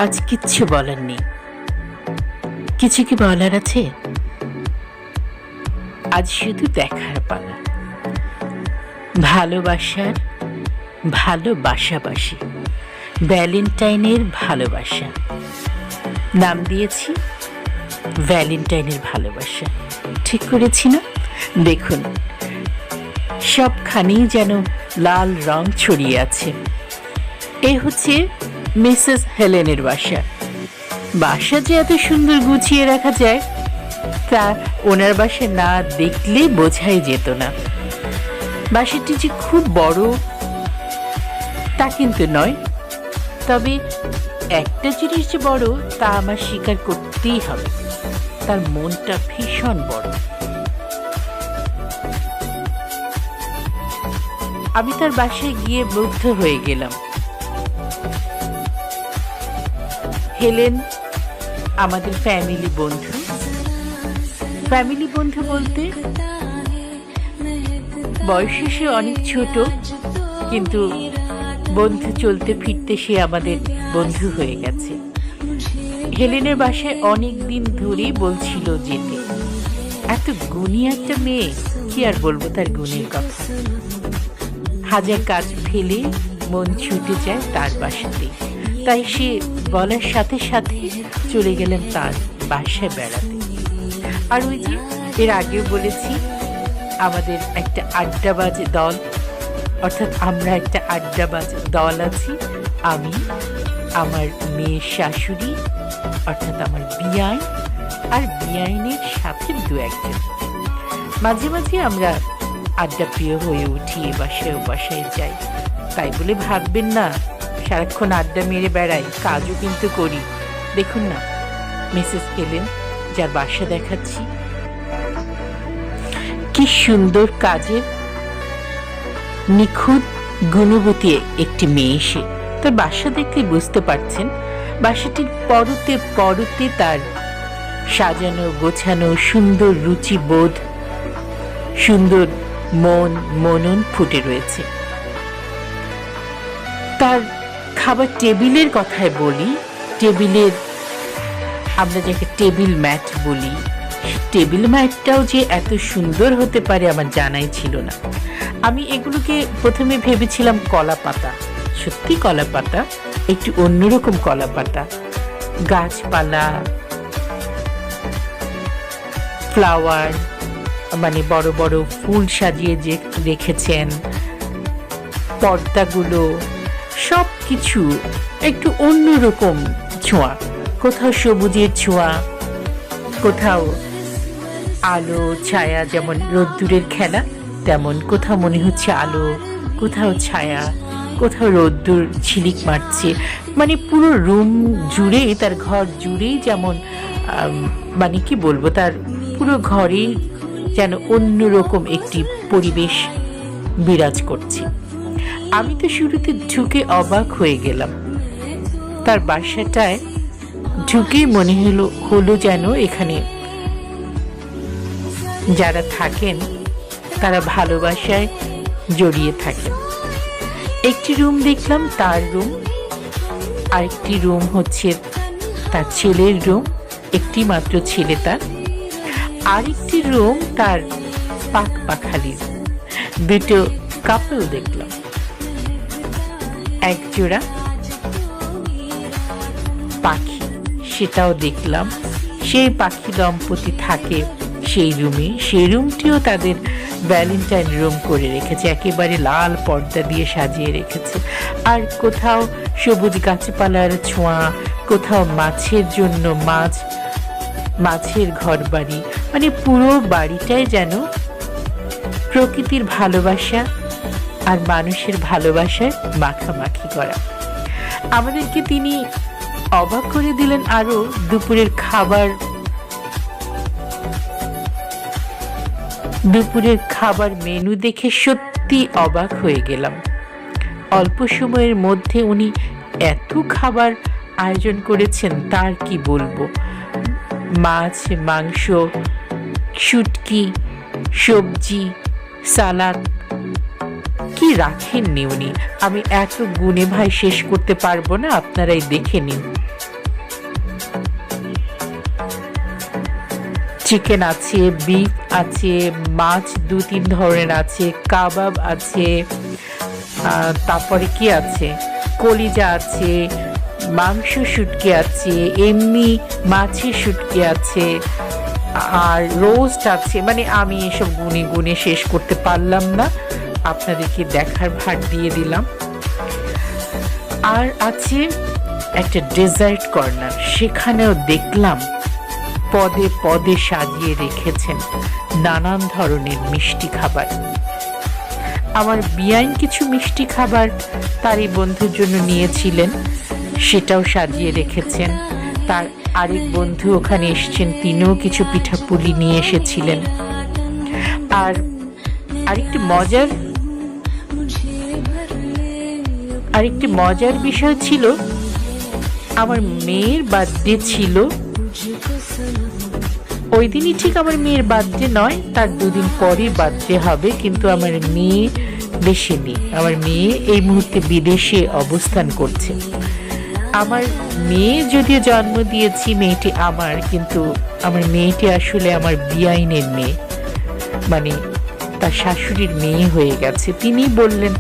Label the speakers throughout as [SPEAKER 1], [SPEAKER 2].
[SPEAKER 1] আজ কিচ্ছু বলার নেই। কিছু কি বলার আছে? আজ শুধু দেখার পালা। ভালোবাসার ভালোবাসাবাসি, ভ্যালেন্টাইনের ভালোবাসা। নাম দিয়েছি ভ্যালেন্টাইনের ভালোবাসা। ঠিক করেছি না? দেখুন, সবখানেই যেন লাল রং ছড়িয়ে আছে। এ হচ্ছে মিসেস হেলেনের বাসা। বাসা যে এত সুন্দর গুছিয়ে রাখা যায় তা ওনার বাসা না দেখলে বোঝাই যেত না। বাসাটি যে খুব বড় তা কিন্তু নয়, তবে একটা জিনিস যে বড় তা আমার স্বীকার করতেই হবে, তার মনটা ভীষণ বড়। আমি তার বাসায় গিয়ে মুগ্ধ হয়ে গেলাম। হেলেন আমাদের ফ্যামিলি বন্ধু। ফ্যামিলি বন্ধু বলতে বয়সে সে অনেক ছোট, কিন্তু বন্ধু চলতে ফিরতে সে আমাদের বন্ধু হয়ে গেছে। হেলেনের বাসায় অনেক দিন ধরেই বলছিল যেতে। এত গুণী একটা মেয়ে, কি আর বলবো তার গুণের কথা। হাজার কাজ ফেলে মন ছুটে যায় তার বাসাতে। তাই সে বলার সাথে সাথে চলে গেলেন তার বাসায় বেড়াতে। আর ওই যে এর আগেও বলেছি, আমাদের একটা আড্ডাবাজ দল, অর্থাৎ আমরা একটা আড্ডাবাজ দল আছি। আমি, আমার মেয়ের শাশুড়ি অর্থাৎ আমার বিয়াই, আর বিয়াইনের সাথে দু একজন। মাঝে মাঝে আমরা আড্ডা প্রিয় হয়ে উঠি, এ বাসায় ও বাসায় যাই। তাই বলে ভাববেন না সারাক্ষণ আড্ডা মেরে বেড়াই, কাজও কিন্তু করি। দেখুন না মিসেস হেলেন, যার বাসা দেখাচ্ছি, কি সুন্দর কাজের নিখুঁত গুণবতী একটি মেয়ে। সে তার বাসা দেখলে বুঝতে পারছেন বাসাটির পরতে পরতে তার সাজানো গোছানো সুন্দর রুচিবোধ, সুন্দর মনন ফুটে রয়েছে। তার খাবার টেবিলের কথায় বলি, টেবিলের আমরা যাকে টেবিল ম্যাট বলি, টেবিল ম্যাটটাও যে এত সুন্দর হতে পারে আমার জানাই ছিল না। আমি এগুলোকে প্রথমে ভেবেছিলাম কলা পাতা। সত্যি কলা পাতা, একটু অন্যরকম কলা পাতা। গাছপালা, ফ্লাওয়ার, মানে বড় বড় ফুল সাজিয়ে যে রেখেছেন, পর্দাগুলো সব কিছু একটু অন্যরকম ছোঁয়া। কোথাও সবুজের ছোঁয়া, কোথাও আলো ছায়া, যেমন রোদ্দুরের খেলা তেমন। কোথাও মনে হচ্ছে আলো, কোথাও ছায়া, কোথাও রোদ্দুর ঝিলিক মারছে। মানে পুরো রুম জুড়েই, তার ঘর জুড়েই যেমন, মানে কি বলবো, তার পুরো ঘরেই যেন অন্যরকম একটি পরিবেশ বিরাজ করছে। আমি তো শুরুতে ঢুকে অবাক হয়ে গেলাম। তার বাসাটায় ঢুকেই মনে হলো যেন এখানে যারা থাকেন তারা ভালোবাসায় জড়িয়ে থাকেন। একটি রুম দেখলাম তার রুম, আরেকটি রুম হচ্ছে তার ছেলের রুম, একটি মাত্র ছেলে তার। আরেকটি রুম তার পাখালির। দুটো কাপল দেখলাম, এক জোড়া পাখি, সেটাও দেখলাম। সেই পাখি দম্পতি থাকে সেই রুমে। সেই রুমটিও তাদের ভ্যালেন্টাইন রুম করে রেখেছে, একেবারে লাল পর্দা দিয়ে সাজিয়ে রেখেছে। আর কোথাও সবুজ গাছপালার ছোঁয়া, কোথাও মাছের জন্য মাছের ঘর বাড়ি। মানে পুরো বাড়িটাই যেন প্রকৃতির ভালোবাসা আর মানুষের ভালোবাসায় মাখামাখি করা। আমাদেরকে তিনি অবাক করে দিলেন আরো। দুপুরের খাবার মেনু দেখে সত্যি অবাক হয়ে গেলাম। অল্প সময়ের মধ্যে উনি এত খাবার আয়োজন করেছেন, তার কি বলবো। মাছ, মাংস, শুটকি, সবজি, সালাদ, কি রাখেননি উনি। আমি এত গুণে ভাই শেষ করতে পারবো না, আপনারাই দেখে নিন। চিকেন আছে, বিফ আছে, মাছ 2-3 ধরনের আছে, কাবাব আছে, তারপরে কি আছে, কলিজা আছে, মাংস শুটকি আছে, এমনি মাছের শুটকি আছে, আর রোস্ট আছে। মানে আমি এসব গুনে গুনে শেষ করতে পারলাম না, আপনাদেরকে দেখার ভার দিয়ে দিলাম। আর আছে একটা ডেজার্ট কর্নার, সেখানেও দেখলাম পদে পদে সাজিয়ে রেখেছেন নানান ধরনের মিষ্টি খাবার। আমার বিয়াইন কিছু মিষ্টি খাবার তারই বন্ধুর জন্য নিয়েছিলেন, সেটাও সাজিয়ে রেখেছেন। তার আরেক বন্ধু ওখানে এসেছেন, তিনিও কিছু পিঠাপুলি নিয়ে এসেছিলেন। আর আরেকটি মজার বিষয় ছিল, আমার মেয়ের বার্থডে ছিল ওই দিনই। ঠিক আমার মেয়ের বার্থডে নয়, তার 2 দিন পরে বার্থডে হবে, কিন্তু আমার মেয়ে দেশে নেই। আমার মেয়ে এই মুহূর্তে বিদেশে অবস্থান করছে। আমার মেয়ে যদিও জন্ম দিয়েছি, মেয়েটি আমার, কিন্তু আমার মেয়েটি আসলে আমার বিয়াইনের মেয়ে, মানে তার শাশুড়ির মেয়ে হয়ে গেছে। তিনি বললেন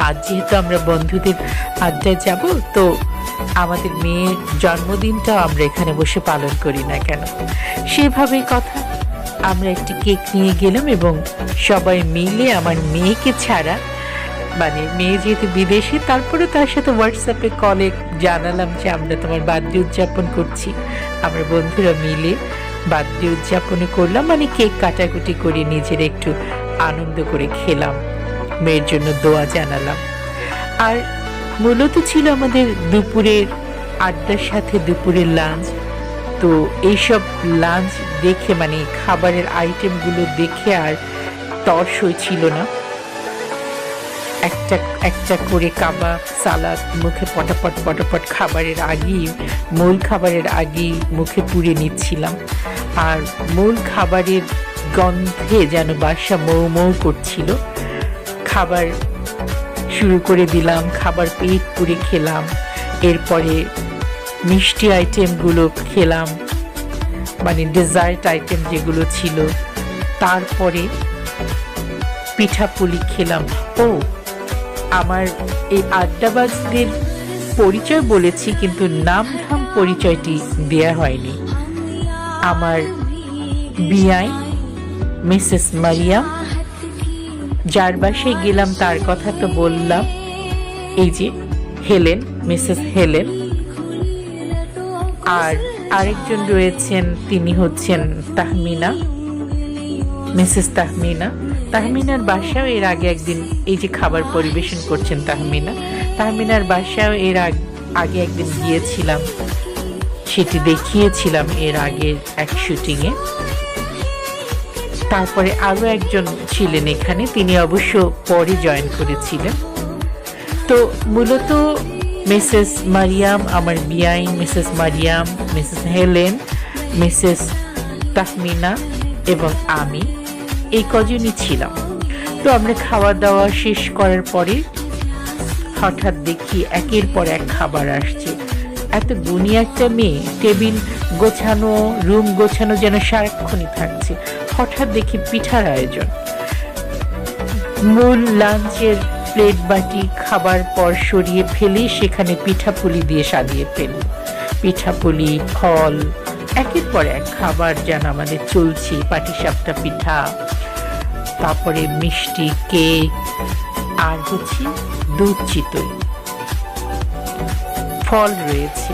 [SPEAKER 1] আজ যেহেতু আমরা বন্ধুদের আড্ডায় যাব, তো আমাদের মেয়ের জন্মদিনটাও আমরা এখানে বসে পালন করি না কেন। সেভাবেই কথা, আমরা একটি কেক নিয়ে গেলাম এবং সবাই মিলে আমার মেয়েকে ছাড়া, মানে মেয়ে যেহেতু বিদেশে, তারপরে তার সাথে হোয়াটসঅ্যাপে কলে জানালাম যে আমরা তোমার বার্থডে উদযাপন করছি। আমরা বন্ধুরা মিলে বার্থডে উদযাপন করলাম, মানে কেক কাটাকুটি করে নিজের একটু আনন্দ করে খেলাম, মেয়ের জন্য দোয়া জানালাম। আর মূলত ছিল আমাদের দুপুরের আড্ডার সাথে দুপুরের লাঞ্চ। তো এইসব লাঞ্চ দেখে, মানে খাবারের আইটেমগুলো দেখে আর তর্স ছিল না। একটা একটা করে কাবাব, সালাদ মুখে পটাপট পটাপট খাবারের আগেই, মূল খাবারের আগেই মুখে পুড়ে নিচ্ছিলাম। আর মূল খাবারের গন্ধে যেন বাসা মৌ মৌ করছিল। খাবার শুরু করে দিলাম, খাবার পেট পুড়ে খেলাম। এরপরে মিষ্টি আইটেমগুলো খেলাম, মানে ডেজার্ট আইটেম যেগুলো ছিল। তারপরে পিঠাপুলি খেলাম। ও, আমার এই আড্ডাবাজদের পরিচয় বলেছি, কিন্তু নাম ধাম পরিচয়টি দেয়া হয়নি। আমার বিয়াই মিসেস মারিয়াম, যার বাসায় গেলাম তার কথা তো বললাম, এই যে হেলেন, মিসেস হেলেন। আর আরেকজন রয়েছেন, তিনি হচ্ছেন তাহমিনা, মিসেস তাহমিনা। তাহমিনার বাসাও এর আগে একদিন, এই যে খাবার পরিবেশন করছেন তাহমিনার বাসাও এর আগে একদিন গিয়েছিলাম, সেটি দেখিয়েছিলাম এর আগের এক শুটিংয়ে। তারপরে আরো একজন ছিলেন এখানে, তিনি অবশ্য পরে জয়েন করেছিলেন। তো মূলত মিসেস মারিয়াম, আমার বিয়াইন Mrs Mariam, Mrs Helen, Mrs Tahmina এবং আমি, এই কজনই ছিলাম। তো আমরা খাওয়া দাওয়া শেষ করার পরে হঠাৎ দেখি একের পর এক খাবার আসছে। এত গুণী একটা মেয়ে, টেবিল গোছানো, রুম গোছানো যেন সারাক্ষণই থাকছে। হঠাৎ দেখি পিঠার আয়োজন। মূল লাঞ্চের প্লেট বাটি খাবার পর সরিয়ে ফেলে সেখানে পিঠাপুলি দিয়ে সাজিয়ে ফেলল। পিঠাপুলি, ফল, একের পর এক খাবার যেন আমাদের চলছে। পাটিসাপটা পিঠা, তারপরে মিষ্টি, কেক, আর হচ্ছে দুধ চিতই, ফল রয়েছে।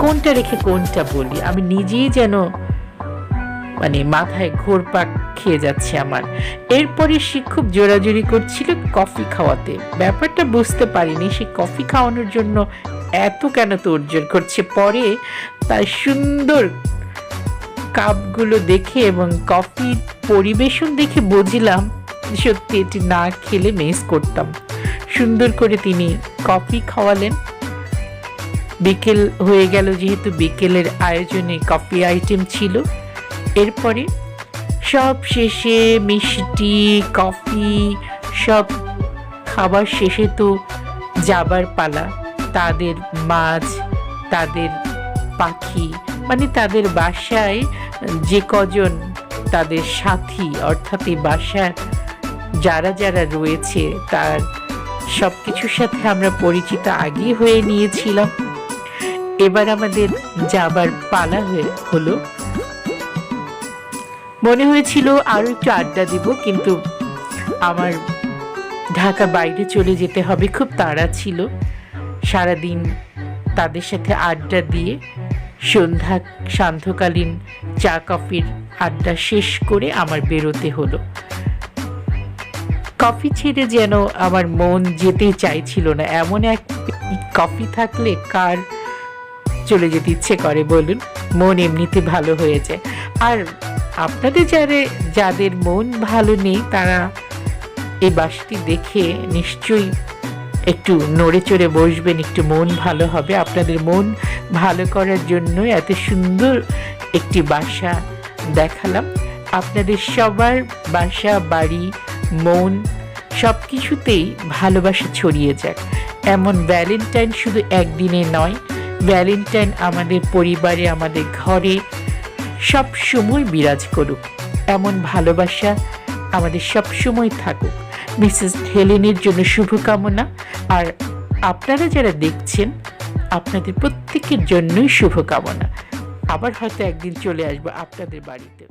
[SPEAKER 1] কোনটা রেখে কোনটা বলি, আমি নিজেই যেন মানে মাথায় ঘোরপাক খেয়ে যাচ্ছে আমার। এরপরে সে খুব জোরাজুরি করছিল কফি খাওয়াতে। ব্যাপারটা বুঝতে পারিনি সে কফি খাওয়ানোর জন্য এত কেন তোড়জোড় করছে। পরে তার সুন্দর কাপগুলো দেখে এবং কফির পরিবেশন দেখে বুঝলাম সত্যি এটি না খেলে মিস করতাম। সুন্দর করে তিনি কফি খাওয়ালেন। বিকেল হয়ে গেল, যেহেতু বিকেলের আয়োজনে কফি আইটেম ছিল। এরপরে সব শেষে মিষ্টি, কফি সব খাবার শেষে তো যাবার পালা। তাদের মাছ, তাদের পাখি, মানে তাদের বাসায় যে কজন তাদের সাথী, অর্থাৎ এই বাসার যারা যারা রয়েছে তার সব কিছুর সাথে আমরা পরিচিত আগেই হয়ে নিয়েছিলাম। এবার আমাদের যাবার পালা হলো। মনে হয়েছিল আরো একটু আড্ডা দিব, কিন্তু আমার ঢাকা বাইরে চলে যেতে হবে, খুব তাড়া ছিল। সারাদিন তাদের সাথে আড্ডা দিয়ে সন্ধ্যা সান্ধ্যকালীন চা কফির আড্ডা শেষ করে আমার বেরোতে হলো। কফি ছেড়ে যেন আমার মন যেতে চাইছিল না। এমন এক কফি থাকলে কার চলে যেতে ইচ্ছে করে বলুন? মন এমনিতে ভালো হয়ে যায়। আর আপনাদের যাদের মন ভালো নেই তারা এই বাসটি দেখে নিশ্চয়ই একটু নড়ে চড়ে বসবেন, একটু মন ভালো হবে। আপনাদের মন ভালো করার জন্য এত সুন্দর একটি বাসা দেখালাম। আপনাদের সবার বাসা, বাড়ি, মন সব কিছুতেই ভালোবাসা ছড়িয়ে যাক। এমন ভ্যালেন্টাইন শুধু একদিনে নয়, ভ্যালেন্টাইন আমাদের পরিবারে, আমাদের ঘরে সব সময় বিরাজ করুক। এমন ভালোবাসা আমাদের সব সময় থাকুক। মিসেস হেলেনের জন্য শুভকামনা। আর আপনারা যারা দেখছেন আপনাদের প্রত্যেকের জন্যই শুভকামনা। আবার হয়তো একদিন চলে আসবো আপনাদের বাড়িতে।